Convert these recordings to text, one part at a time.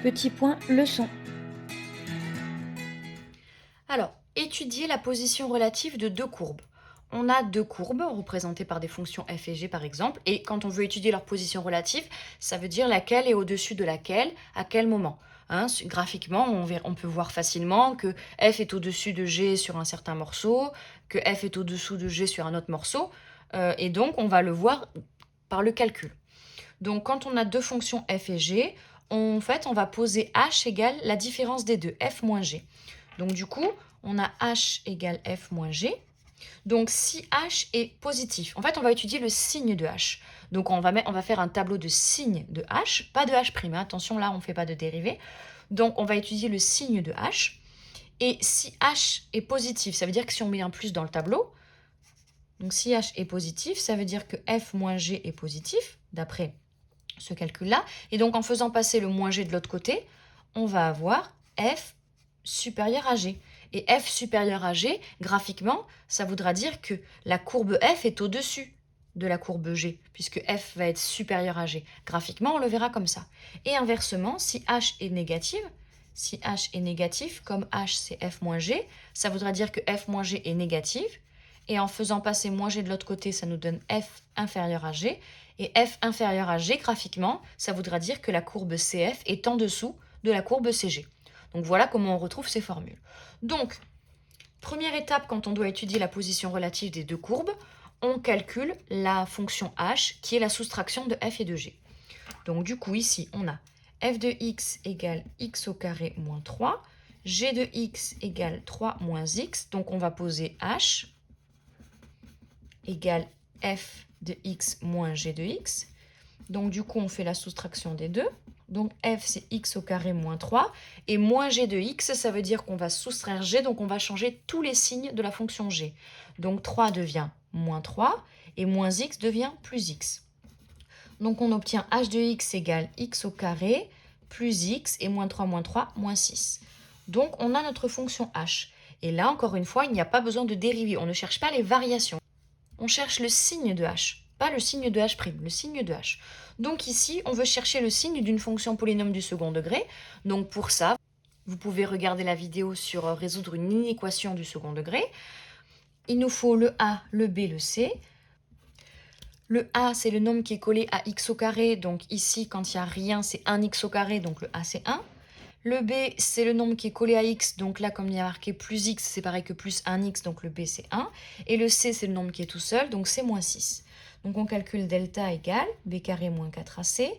Petit point leçon. Alors, étudier la position relative de deux courbes. On a deux courbes représentées par des fonctions f et g par exemple, et quand on veut étudier leur position relative, ça veut dire laquelle est au-dessus de laquelle, à quel moment. Graphiquement, on peut voir facilement que f est au-dessus de g sur un certain morceau, que f est au-dessous de g sur un autre morceau, et donc on va le voir par le calcul. Donc quand on a deux fonctions f et g, en fait on va poser h égale la différence des deux, f moins g. Donc du coup, on a h égale f moins g. Donc si h est positif, en fait on va étudier le signe de h. Donc on va faire un tableau de signe de h, pas de h', attention là on ne fait pas de dérivée. Donc on va étudier le signe de h. Et si h est positif, ça veut dire que si on met un plus dans le tableau, donc si h est positif, ça veut dire que f moins g est positif, d'après ce calcul-là. Et donc en faisant passer le moins g de l'autre côté, on va avoir f supérieur à g. Et f supérieur à g, graphiquement, ça voudra dire que la courbe f est au-dessus de la courbe g, puisque f va être supérieur à g. Graphiquement, on le verra comme ça. Et inversement, si h est négatif, comme h c'est f moins g, ça voudra dire que f moins g est négatif. Et en faisant passer moins g de l'autre côté, ça nous donne f inférieur à g. Et f inférieur à g, graphiquement, ça voudra dire que la courbe CF est en dessous de la courbe CG. Donc voilà comment on retrouve ces formules. Donc, première étape quand on doit étudier la position relative des deux courbes, on calcule la fonction h qui est la soustraction de f et de g. Donc du coup ici on a f de x égale x au carré moins 3, g de x égale 3 moins x, donc on va poser h égale f de x moins g de x. Donc du coup, on fait la soustraction des deux. Donc f, c'est x au carré moins 3. Et moins g de x, ça veut dire qu'on va soustraire g, donc on va changer tous les signes de la fonction g. Donc 3 devient moins 3 et moins x devient plus x. Donc on obtient h de x égale x au carré plus x et moins 3, moins 6. Donc on a notre fonction h. Et là, encore une fois, il n'y a pas besoin de dériver. On ne cherche pas les variations. On cherche le signe de h, pas le signe de h', le signe de h. Donc ici, on veut chercher le signe d'une fonction polynôme du second degré. Donc pour ça, vous pouvez regarder la vidéo sur résoudre une inéquation du second degré. Il nous faut le a, le b, le c. Le a, c'est le nombre qui est collé à x au carré. Donc ici, quand il n'y a rien, c'est 1x au carré, donc le a, c'est 1. Le b, c'est le nombre qui est collé à x, donc là, comme il y a marqué plus x, c'est pareil que plus 1x, donc le b, c'est 1. Et le c, c'est le nombre qui est tout seul, donc c'est moins 6. Donc on calcule delta égale b carré moins 4ac,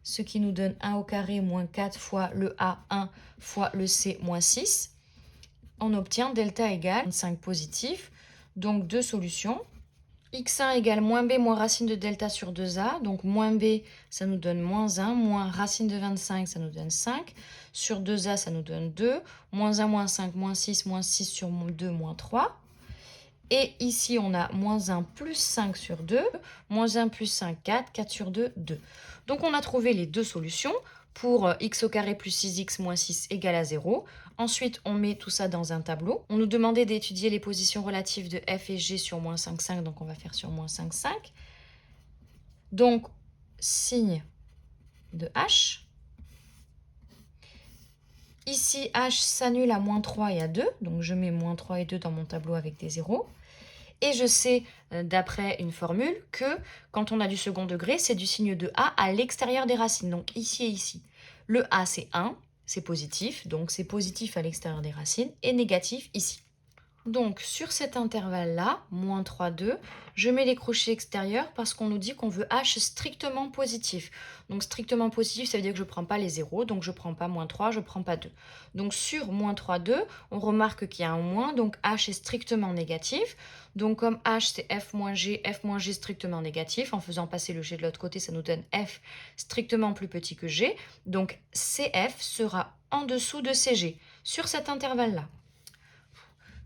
ce qui nous donne 1 au carré moins 4 fois le a, 1 fois le c, moins 6. On obtient delta égale 5 positif, donc deux solutions. x1 égale moins b moins racine de delta sur 2a. Donc moins b, ça nous donne moins 1. Moins racine de 25, ça nous donne 5. Sur 2a, ça nous donne 2. Moins 1, moins 5, moins 6 sur 2, moins 3. Et ici, on a moins 1 plus 5 sur 2. Moins 1 plus 5, 4. 4 sur 2, 2. Donc on a trouvé les deux solutions pour x au carré plus 6x moins 6 égale à 0. Ensuite, on met tout ça dans un tableau. On nous demandait d'étudier les positions relatives de f et g sur moins 5, 5, donc on va faire sur moins 5, 5. Donc, signe de h. Ici, h s'annule à moins 3 et à 2, donc je mets moins 3 et 2 dans mon tableau avec des zéros. Et je sais, d'après une formule, que quand on a du second degré, c'est du signe de a à l'extérieur des racines, donc ici et ici. Le a, c'est 1, c'est positif, donc c'est positif à l'extérieur des racines, et négatif ici. Donc, sur cet intervalle-là, moins 3, 2, je mets les crochets extérieurs parce qu'on nous dit qu'on veut h strictement positif. Donc, strictement positif, ça veut dire que je ne prends pas les zéros, donc je ne prends pas moins 3, je ne prends pas 2. Donc, sur moins 3, 2, on remarque qu'il y a un moins, donc h est strictement négatif. Donc, comme h, c'est f moins g strictement négatif. En faisant passer le g de l'autre côté, ça nous donne f strictement plus petit que g. Donc, cf sera en dessous de cg, sur cet intervalle-là.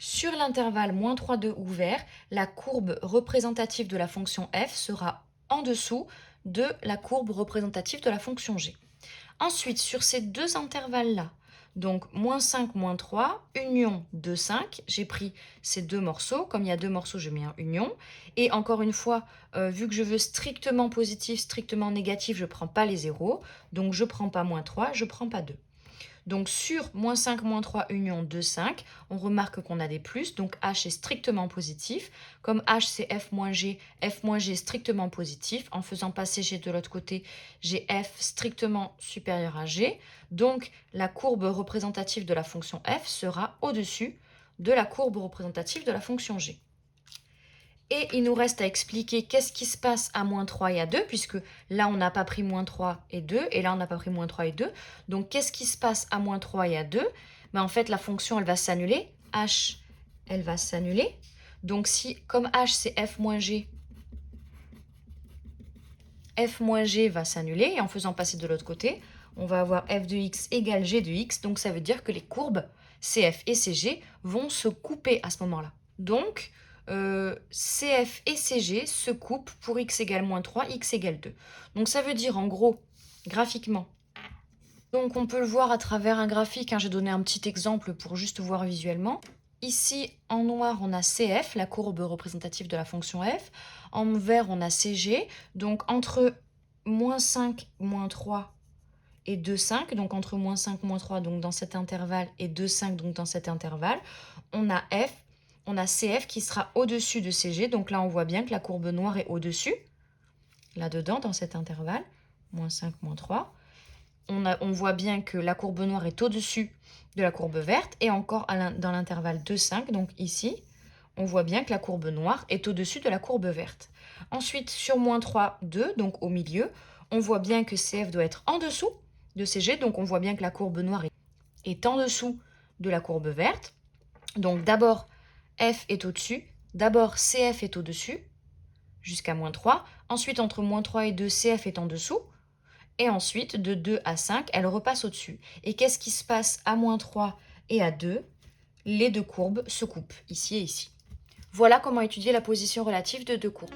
Sur l'intervalle moins 3, 2 ouvert, la courbe représentative de la fonction f sera en dessous de la courbe représentative de la fonction g. Ensuite, sur ces deux intervalles-là, Donc, moins 5, moins 3, union 2, 5. J'ai pris ces deux morceaux. Comme il y a deux morceaux, je mets un union. Et encore une fois, vu que je veux strictement positif, strictement négatif, je ne prends pas les zéros. Donc, je ne prends pas moins 3, je ne prends pas 2. Donc, sur moins 5, moins 3, union 2, 5, on remarque qu'on a des plus. Donc, H est strictement positif. Comme H, c'est F moins G est strictement positif. En faisant passer G de l'autre côté, j'ai F strictement supérieur à G. Donc, la courbe représentative de la fonction F sera au-dessus de la courbe représentative de la fonction G. Et il nous reste à expliquer qu'est-ce qui se passe à moins 3 et à 2, puisque là, on n'a pas pris moins 3 et 2, et là, on n'a pas pris moins 3 et 2. Donc, qu'est-ce qui se passe à moins 3 et à 2? En fait, la fonction, elle va s'annuler. H, elle va s'annuler. Donc, si, comme H, c'est F moins G va s'annuler, et en faisant passer de l'autre côté, on va avoir f de x égale g de x. Donc, ça veut dire que les courbes CF et CG vont se couper à ce moment-là. Donc, CF et CG se coupent pour x égale moins 3, x égale 2. Donc ça veut dire en gros, graphiquement, donc on peut le voir à travers un graphique, hein, j'ai donné un petit exemple pour juste voir visuellement. Ici, en noir, on a CF, la courbe représentative de la fonction f. En vert, on a CG. Donc entre moins 5, moins 3 et 2, 5, donc entre moins 5, moins 3, donc dans cet intervalle, et 2, 5, donc dans cet intervalle, on a F, on a CF qui sera au-dessus de CG. Donc là, on voit bien que la courbe noire est au-dessus, là-dedans, dans cet intervalle, moins 5, moins 3. On voit bien que la courbe noire est au-dessus de la courbe verte, et encore dans l'intervalle 2, 5, donc ici, on voit bien que la courbe noire est au-dessus de la courbe verte. Ensuite, sur moins 3, 2, donc au milieu, on voit bien que CF doit être en dessous de CG, donc on voit bien que la courbe noire est en dessous de la courbe verte. Donc d'abord, F est au-dessus, d'abord CF est au-dessus, jusqu'à moins 3. Ensuite, entre moins 3 et 2, CF est en dessous. Et ensuite, de 2 à 5, elle repasse au-dessus. Et qu'est-ce qui se passe à moins 3 et à 2? Les deux courbes se coupent, ici et ici. Voilà comment étudier la position relative de deux courbes.